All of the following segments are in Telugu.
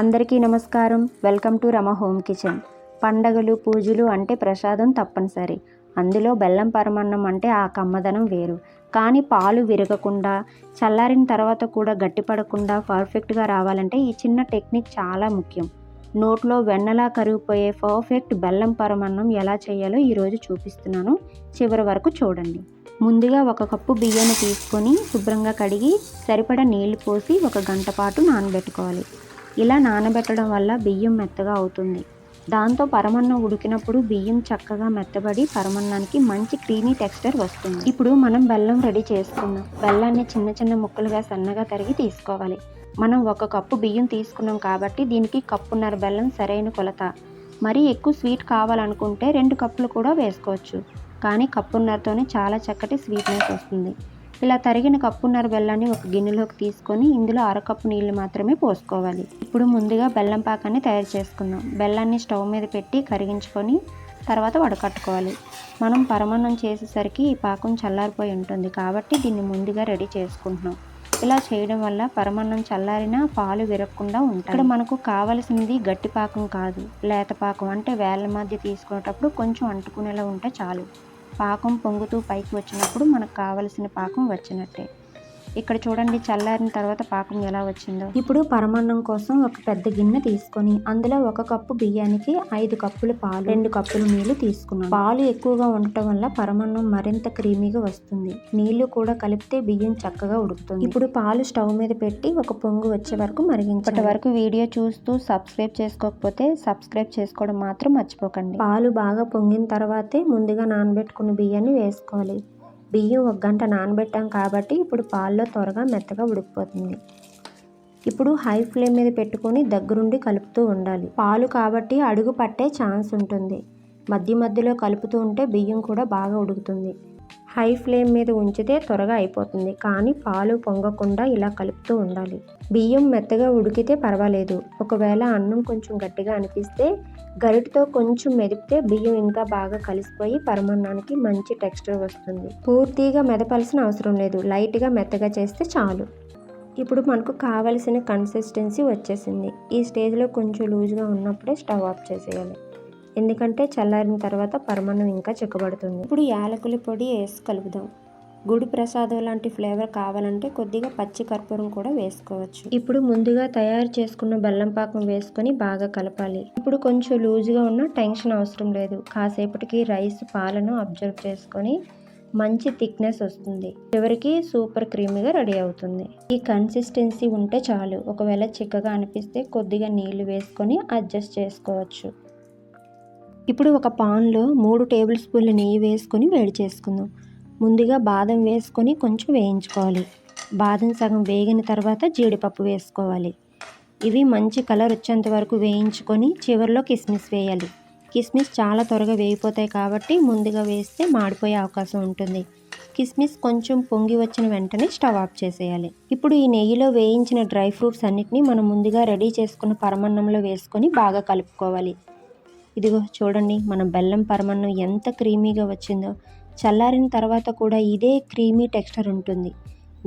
అందరికీ నమస్కారం. Welcome to Rama home kitchen. పండగలు పూజలు అంటే ప్రసాదం తప్పనిసరి. అందులో బెల్లం పరమాన్నం అంటే ఆ కమ్మదనం వేరు. కానీ పాలు విరగకుండా చల్లారిన తర్వాత కూడా గట్టిపడకుండా పర్ఫెక్ట్గా రావాలంటే ఈ చిన్న టెక్నిక్ చాలా ముఖ్యం. నోట్లో వెన్నలా కరిగిపోయే పర్ఫెక్ట్ బెల్లం పరమాన్నం ఎలా చేయాలో ఈరోజు చూపిస్తున్నాను. చివరి వరకు చూడండి. ముందుగా 1 కప్పు బియ్యాన్ని తీసుకొని శుభ్రంగా కడిగి సరిపడా నీళ్లు పోసి 1 గంట పాటు నానబెట్టుకోవాలి. ఇలా నానబెట్టడం వల్ల బియ్యం మెత్తగా అవుతుంది. దాంతో పరమాన్నం ఉడికినప్పుడు బియ్యం చక్కగా మెత్తబడి పరమాన్నానికి మంచి క్రీమీ టెక్స్చర్ వస్తుంది. ఇప్పుడు మనం బెల్లం రెడీ చేసుకుందాం. బెల్లాన్ని చిన్న చిన్న ముక్కలుగా సన్నగా తరిగి తీసుకోవాలి. మనం 1 కప్పు బియ్యం తీసుకున్నాం కాబట్టి దీనికి కప్పున్నర బెల్లం సరైన కొలత. మరీ ఎక్కువ స్వీట్ కావాలనుకుంటే 2 కప్పులు కూడా వేసుకోవచ్చు. కానీ కప్పున్నరతోనే చాలా చక్కటి స్వీట్నెస్ వస్తుంది. ఇలా తరిగిన కప్పున్నర బెల్లాన్ని ఒక గిన్నెలోకి తీసుకొని ఇందులో 1/2 కప్పు నీళ్లు మాత్రమే పోసుకోవాలి. ఇప్పుడు ముందుగా బెల్లం పాకాన్ని తయారు చేసుకుందాం. బెల్లాన్ని స్టవ్ మీద పెట్టి కరిగించుకొని తర్వాత వడకట్టుకోవాలి. మనం పరమాన్నం చేసేసరికి ఈ పాకం చల్లారిపోయి ఉంటుంది కాబట్టి దీన్ని ముందుగా రెడీ చేసుకుంటున్నాం. ఇలా చేయడం వల్ల పరమాన్నం చల్లారినా పాలు విరగకుండా ఉంటాయి. ఇక్కడ మనకు కావలసినది గట్టి పాకం కాదు, లేత పాకం. అంటే వేళ్ళ మధ్య తీసుకునేటప్పుడు కొంచెం అంటుకునేలా ఉంటే చాలు. పాకం పొంగుతూ పైకి వచ్చినప్పుడు మనకు కావలసిన పాకం వచ్చినట్టే. ఇక్కడ చూడండి, చల్లారిన తర్వాత పాకం ఎలా వచ్చిందో. ఇప్పుడు పరమాన్నం కోసం ఒక పెద్ద గిన్నె తీసుకొని అందులో 1 కప్పు బియ్యానికి 5 కప్పుల పాలు, 2 కప్పులు నీళ్లు తీసుకున్నాం. పాలు ఎక్కువగా ఉండటం వల్ల పరమాన్నం మరింత క్రీమీగా వస్తుంది. నీళ్లు కూడా కలిపితే బియ్యం చక్కగా ఉడుకుతుంది. ఇప్పుడు పాలు స్టవ్ మీద పెట్టి ఒక పొంగు వచ్చే వరకు మరిగించాలి. ఇప్పటి వరకు వీడియో చూస్తూ సబ్స్క్రైబ్ చేసుకోకపోతే సబ్స్క్రైబ్ చేసుకోవడం మాత్రం మర్చిపోకండి. పాలు బాగా పొంగిన తర్వాతే ముందుగా నానబెట్టుకున్న బియ్యాన్ని వేసుకోవాలి. బియ్యం 1 గంట నానబెట్టాం కాబట్టి ఇప్పుడు పాల్లో త్వరగా మెత్తగా ఉడికిపోతుంది. ఇప్పుడు హై ఫ్లేమ్ మీద పెట్టుకొని దగ్గరుండి కలుపుతూ ఉండాలి. పాలు కాబట్టి అడుగు పట్టే ఛాన్స్ ఉంటుంది. మధ్య మధ్యలో కలుపుతూ ఉంటే బియ్యం కూడా బాగా ఉడుకుతుంది. హై ఫ్లేమ్ మీద ఉంచితే త్వరగా అయిపోతుంది. కానీ పాలు పొంగకుండా ఇలా కలుపుతూ ఉండాలి. బియ్యం మెత్తగా ఉడికితే పర్వాలేదు. ఒకవేళ అన్నం కొంచెం గట్టిగా అనిపిస్తే గరిటతో కొంచెం మెదిపితే బియ్యం ఇంకా బాగా కలిసిపోయి పరమాన్నానికి మంచి టెక్స్చర్ వస్తుంది. పూర్తిగా మెదపాల్సిన అవసరం లేదు. లైట్గా మెత్తగా చేస్తే చాలు. ఇప్పుడు మనకు కావలసిన కన్సిస్టెన్సీ వచ్చేసింది. ఈ స్టేజ్లో కొంచెం లూజ్గా ఉన్నప్పుడే స్టవ్ ఆఫ్ చేసేయాలి. ఎందుకంటే చల్లారిన తర్వాత పరమాన్నం ఇంకా చిక్కబడుతుంది. ఇప్పుడు యాలకుల పొడి వేసి కలుపుదాం. గుడి ప్రసాదం లాంటి ఫ్లేవర్ కావాలంటే కొద్దిగా పచ్చి కర్పూరం కూడా వేసుకోవచ్చు. ఇప్పుడు ముందుగా తయారు చేసుకున్న బెల్లం పాకం వేసుకొని బాగా కలపాలి. ఇప్పుడు కొంచెం లూజ్గా ఉన్న టెన్షన్ అవసరం లేదు. కాసేపటికి రైస్ పాలను అబ్జర్వ్ చేసుకొని మంచి థిక్నెస్ వస్తుంది. చివరికి సూపర్ క్రీమీగా రెడీ అవుతుంది. ఈ కన్సిస్టెన్సీ ఉంటే చాలు. ఒకవేళ చిక్కగా అనిపిస్తే కొద్దిగా నీళ్లు వేసుకొని అడ్జస్ట్ చేసుకోవచ్చు. ఇప్పుడు ఒక పాన్లో 3 టేబుల్ స్పూన్ల నెయ్యి వేసుకొని వేడి చేసుకుందాం. ముందుగా బాదం వేసుకొని కొంచెం వేయించుకోవాలి. బాదం సగం వేగిన తర్వాత జీడిపప్పు వేసుకోవాలి. ఇవి మంచి కలర్ వచ్చేంత వరకు వేయించుకొని చివరిలో కిస్మిస్ వేయాలి. కిస్మిస్ చాలా త్వరగా వేగిపోతాయి కాబట్టి ముందుగా వేస్తే మాడిపోయే అవకాశం ఉంటుంది. కిస్మిస్ కొంచెం పొంగి వచ్చిన వెంటనే స్టవ్ ఆఫ్ చేసేయాలి. ఇప్పుడు ఈ నెయ్యిలో వేయించిన డ్రై ఫ్రూట్స్ అన్నిటినీ మనం ముందుగా రెడీ చేసుకున్న పరమాన్నంలో వేసుకొని బాగా కలుపుకోవాలి. ఇదిగో చూడండి, మన బెల్లం పరమాన్నం ఎంత క్రీమీగా వచ్చిందో. చల్లారిన తర్వాత కూడా ఇదే క్రీమీ టెక్స్చర్ ఉంటుంది.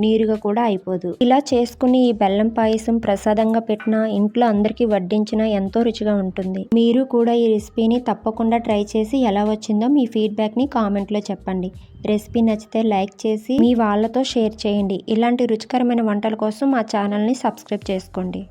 నీరుగా కూడా అయిపోదు. ఇలా చేసుకుని ఈ బెల్లం పాయసం ప్రసాదంగా పెట్టినా ఇంట్లో అందరికీ వడ్డించినా ఎంతో రుచిగా ఉంటుంది. మీరు కూడా ఈ రెసిపీని తప్పకుండా ట్రై చేసి ఎలా వచ్చిందో మీ ఫీడ్బ్యాక్ని కామెంట్లో చెప్పండి. రెసిపీ నచ్చితే లైక్ చేసి మీ వాళ్ళతో షేర్ చేయండి. ఇలాంటి రుచికరమైన వంటల కోసం మా ఛానల్ని సబ్స్క్రైబ్ చేసుకోండి.